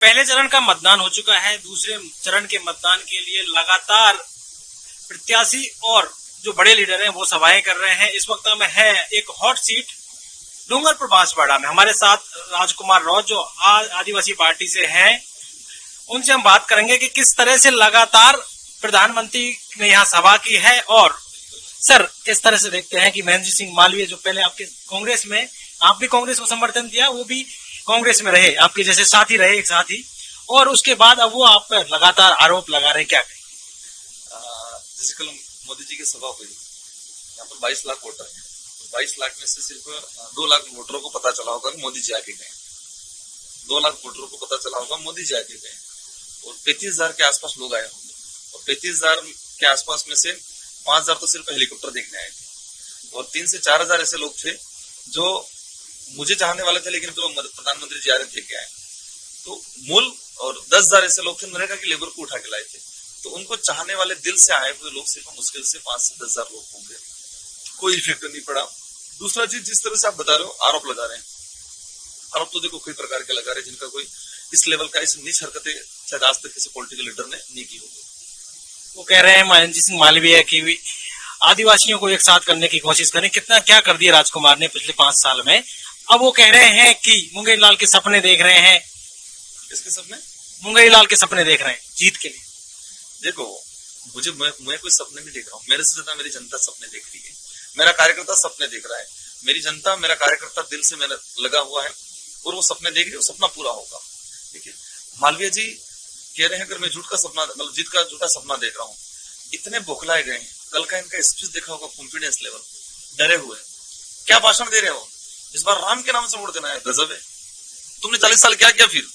पहले चरण का मतदान हो चुका है। दूसरे चरण के मतदान के लिए लगातार प्रत्याशी और जो बड़े लीडर हैं वो सभाएं कर रहे हैं। इस वक्त में है एक हॉट सीट डूंगरपुर बांसवाड़ा में। हमारे साथ राजकुमार रॉय जो आदिवासी पार्टी से हैं, उनसे हम बात करेंगे कि किस तरह से लगातार प्रधानमंत्री ने यहाँ सभा की है। और सर, किस तरह से देखते हैं कि महेंद्र सिंह मालवीय जो पहले आपके कांग्रेस में, आप भी कांग्रेस को समर्थन दिया, वो भी कांग्रेस में रहे, आपके जैसे साथी रहे, एक साथी, और उसके बाद अब वो आप पर लगातार आरोप लगा रहे, क्या कहें? जैसे कल मोदी जी की सभा हुई, यहाँ पर 22 लाख वोटर हैं। 22 लाख में से सिर्फ 2 लाख वोटरों को पता चला होगा कि मोदी जी आके गए। 2 लाख वोटरों को पता चला होगा मोदी जी आके गए, और 35,000 के आसपास लोग आए होंगे। और 35,000 के आसपास में से 5,000 तो सिर्फ हेलीकॉप्टर देखने आए थे, और 3 से 4,000 ऐसे लोग थे जो मुझे चाहने वाले थे, लेकिन तो प्रधानमंत्री जी आ रहे थे क्या आए। तो मूल और 10,000 ऐसे लोग थे नरेगा की लेबर को उठा के लाए थे। तो उनको चाहने वाले दिल से आए हुए लोग सिर्फ मुश्किल से 5 से 10,000 लोग होंगे। कोई इफेक्ट नहीं पड़ा। दूसरा चीज, जिस तरह से आप बता रहे हो, आरोप लगा रहे हैं। आरोप तो देखो कई प्रकार के लगा रहे हैं, जिनका कोई इस लेवल का, इस नीच हरकतें शायद आज तक किसी पॉलिटिकल लीडर ने नहीं की होगी। वो कह रहे हैं महेंद्र सिंह मालवीय की आदिवासियों को एक साथ करने की कोशिश करें। कितना क्या कर दिया राजकुमार ने पिछले 5 साल में। अब वो कह रहे हैं कि मुंगेरी लाल के सपने देख रहे हैं। इसके सपने? मुंगेरी लाल के सपने देख रहे हैं जीत के लिए। देखो, मैं कोई सपने नहीं देख रहा हूँ। मेरे से ज्यादा मेरी जनता सपने देख रही है। मेरा कार्यकर्ता सपने देख रहा है। मेरी जनता, मेरा कार्यकर्ता दिल से मेरा लगा हुआ है, और वो सपने देख रही है, वो सपना पूरा होगा। देखिए, मालवीय जी कह रहे हैं अगर मैं झूठ का सपना, मतलब जीत का झूठा सपना देख रहा हूँ। इतने बौखलाए गए हैं। कल का इनका स्पीच देखा होगा, कॉन्फिडेंस लेवल, डरे हुए। क्या भाषण दे रहे हो? इस बार राम के नाम से वोट देना है, गजब है। तुमने 40 साल क्या किया? फिर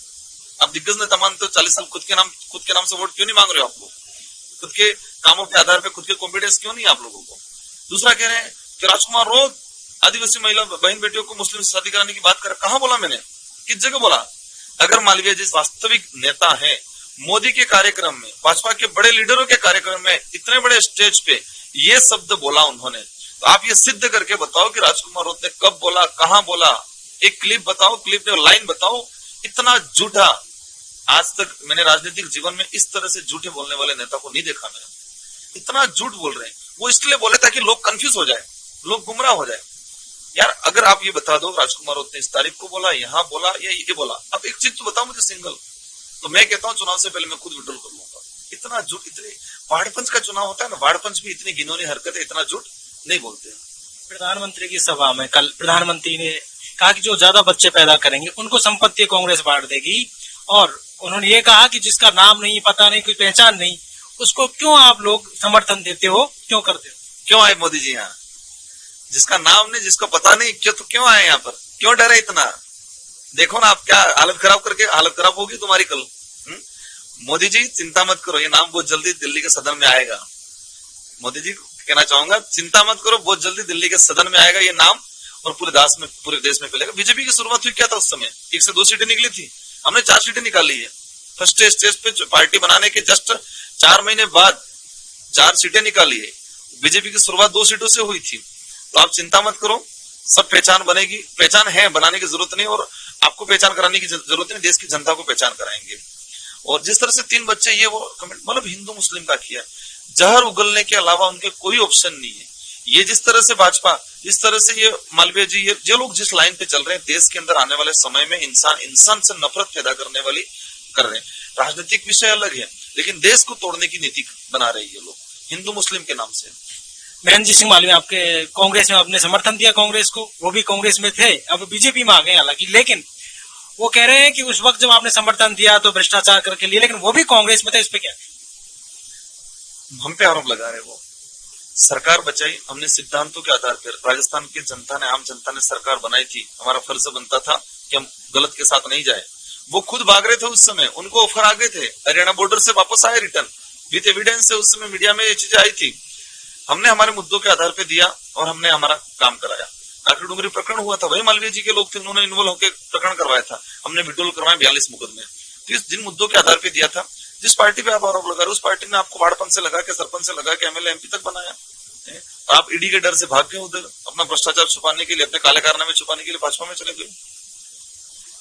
आप दिग्गज नेता मानते हो, 40 साल खुद के नाम से वोट क्यों नहीं मांग रहे हो? आपको खुद के कामों के आधार पर खुद के कॉन्फिडेंस क्यों नहीं आप लोगों को? दूसरा कह रहे हैं कि राजकुमार रोज आदिवासी महिला बहन बेटियों को मुस्लिम से शादी कराने की बात कर। कहां बोला मैंने? किस जगह बोला? अगर मालवीय जी वास्तविक नेता है, मोदी के कार्यक्रम में, भाजपा के बड़े लीडरों के कार्यक्रम में, इतने बड़े स्टेज पे ये शब्द बोला उन्होंने, तो आप ये सिद्ध करके बताओ कि राजकुमार रोत ने कब बोला, कहां बोला। एक क्लिप बताओ, क्लिप में लाइन बताओ। इतना झूठा आज तक मैंने राजनीतिक जीवन में इस तरह से झूठे बोलने वाले नेता को नहीं देखा। मैंने इतना झूठ बोल रहे हैं। वो इसलिए बोले ताकि लोग कंफ्यूज हो जाए, लोग गुमराह हो जाए। यार, अगर आप ये बता दो राजकुमार रोत ने इस तारीख को बोला, यहाँ बोला या ये बोला, अब एक चीज तो बताओ मुझे सिंगल, तो मैं कहता हूँ चुनाव से पहले मैं खुद विड्रॉल कर लूंगा। इतना झूठ, इतने वार्डपंच का चुनाव होता है ना, वार्डपंच भी इतनी घिनौनी हरकत है, इतना झूठ नहीं बोलते। प्रधानमंत्री की सभा में कल प्रधानमंत्री ने कहा कि जो ज्यादा बच्चे पैदा करेंगे उनको संपत्ति कांग्रेस बांट देगी, और उन्होंने ये कहा कि जिसका नाम नहीं, पता नहीं, कोई पहचान नहीं, उसको क्यों आप लोग समर्थन देते हो, क्यों करते हो? क्यों आए मोदी जी यहाँ? जिसका नाम नहीं, जिसको पता नहीं, क्यों आए यहाँ पर? क्यों डरे इतना? देखो ना आप, क्या हालत खराब करके, हालत खराब होगी तुम्हारी कल। मोदी जी चिंता मत करो, ये नाम बहुत जल्दी दिल्ली के सदन में आएगा। मोदी जी कहना चाहूंगा, चिंता मत करो, बहुत जल्दी दिल्ली के सदन में आएगा ये नाम, और पूरे देश में फैलेगा। बीजेपी की शुरुआत हुई क्या था उस समय? 1 से 2 सीटें निकली थी, हमने 4 सीटें निकाली है। फर्स्ट स्टेज पे पार्टी बनाने के जस्ट 4 महीने बाद 4 सीटें निकाली है। बीजेपी की शुरुआत 2 सीटों से हुई थी। तो आप चिंता मत करो, सब पहचान बनेगी। पहचान है, बनाने की जरूरत नहीं, और आपको पहचान कराने की जरूरत नहीं, देश की जनता को पहचान कराएंगे। और जिस तरह से 3 बच्चे ये वो कमेंट, मतलब हिंदू मुस्लिम का किया, जहर उगलने के अलावा उनके कोई ऑप्शन नहीं है। ये जिस तरह से भाजपा, जिस तरह से ये मालवीय जी, ये लोग जिस लाइन पे चल रहे हैं, देश के अंदर आने वाले समय में इंसान से नफरत पैदा करने वाली कर रहे हैं। राजनीतिक विषय अलग है, लेकिन देश को तोड़ने की नीति बना रहे हैं ये लोग, हिंदू मुस्लिम के नाम से। महेंद्र सिंह मालवीय आपके कांग्रेस में आपने समर्थन दिया कांग्रेस को, वो भी कांग्रेस में थे, अब बीजेपी में आ गए हालांकि, लेकिन वो कह रहे हैं कि उस वक्त जब आपने समर्थन दिया तो भ्रष्टाचार करके लिए, लेकिन वो भी कांग्रेस में थे। इस पे क्या? हम पे आरोप लगा रहे। वो सरकार बचाई हमने सिद्धांतों के आधार पर। राजस्थान की जनता ने, आम जनता ने सरकार बनाई थी, हमारा फर्ज बनता था कि हम गलत के साथ नहीं जाए। वो खुद भाग रहे थे उस समय, उनको ऑफर आ गए थे, हरियाणा बॉर्डर से वापस आए रिटर्न विद एविडेंस से। उस समय मीडिया में ये चीजें आई थी। हमने हमारे मुद्दों के आधार पर दिया और हमने हमारा काम कराया। काकड़ी डूंगरी प्रकरण हुआ था, वही मालवीय जी के लोग थे, उन्होंने इन्वॉल्व होकर प्रकरण करवाया था। हमने विड्रॉल करवाए 42 मुकदमे। तो जिन मुद्दों के आधार पर दिया था, जिस पार्टी पे आप आरोप लगा रहे हो, उस पार्टी ने आपको वार्ड पंच से लगा के, सरपंच से लगा के, एमएलए एमपी तक बनाया। आप ईडी के डर से भाग गए उधर, अपना भ्रष्टाचार छुपाने के लिए, अपने काले कारनामे छुपाने के लिए भाजपा में चले गए।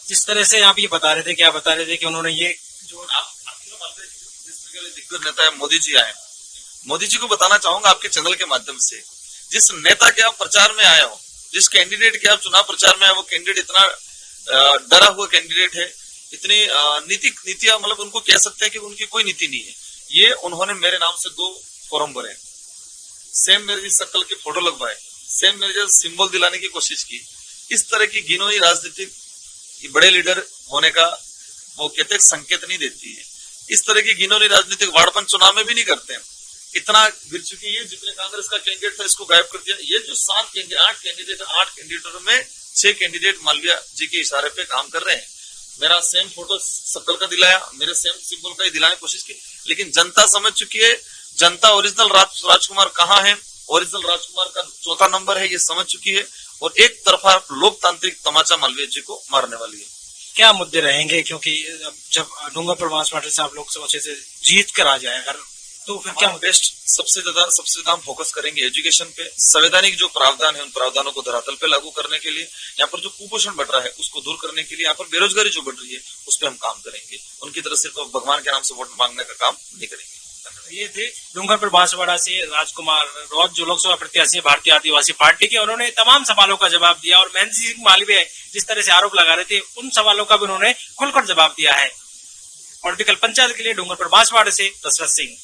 जिस तरह से आप ये बता रहे थे, क्या बता रहे थे कि उन्होंने ये जो आपके जो मानते हैं कि जिस तरह के दिग्गज नेता है मोदी जी आए, मोदी जी को बताना चाहूंगा आपके चैनल के माध्यम से, जिस नेता के आप प्रचार में आए हो, जिस कैंडिडेट के आप चुनाव प्रचार में आए, वो कैंडिडेट इतना डरा हुआ कैंडिडेट है, इतनी नीतियां, मतलब उनको कह सकते हैं कि उनकी कोई नीति नहीं है। ये उन्होंने मेरे नाम से 2 फॉर्म भरे, सेम मेरी शक्ल के फोटो लगवाए, सेम मेरे जैसे सिंबल दिलाने की कोशिश की। इस तरह की गिनोई राजनीतिक बड़े लीडर होने का वो कहते संकेत नहीं देती है। इस तरह की गिनोई राजनीतिक वाड़पन चुनाव में भी नहीं करते हैं। इतना गिर चुकी है, जितने कांग्रेस का कैंडिडेट था इसको गायब कर दिया। ये जो 8 कैंडिडेटों में 6 कैंडिडेट मालवीय जी के इशारे पे काम कर रहे हैं। मेरा सेम फोटो शक्ल का दिलाया, मेरे सेम सिंबल का ही दिलाने की कोशिश की, लेकिन जनता समझ चुकी है, जनता ओरिजिनल राजकुमार कहाँ है, ओरिजिनल राजकुमार का चौथा नंबर है, ये समझ चुकी है और एक तरफा लोकतांत्रिक तमाचा मालवीय जी को मारने वाली है। क्या मुद्दे रहेंगे, क्योंकि जब डूंगरपुर बांसवाड़ा से आप लोकसभा क्षेत्र से जीत कर आ जाए अगर, तो फिर क्या बेस्ट सबसे ज्यादा हम फोकस करेंगे एजुकेशन पे। संवैधानिक जो प्रावधान है उन प्रावधानों को धरातल पे लागू करने के लिए, यहाँ पर जो कुपोषण बढ़ रहा है उसको दूर करने के लिए, यहाँ पर बेरोजगारी जो बढ़ रही है उस पर हम काम करेंगे। उनकी तरफ से तो भगवान के नाम से वोट मांगने का काम नहीं करेंगे। ये थे डूंगरपुर बांसवाड़ा से राजकुमार रौत, जो लोकसभा प्रत्याशी भारतीय आदिवासी पार्टी के। उन्होंने तमाम सवालों का जवाब दिया और महेंद्र सिंह मालवीय जिस तरह से आरोप लगा रहे थे उन सवालों का भी उन्होंने खुलकर जवाब दिया है। पॉलिटिकल पंचायत के लिए डूंगरपुर बांसवाड़ा से दशरथ सिंह।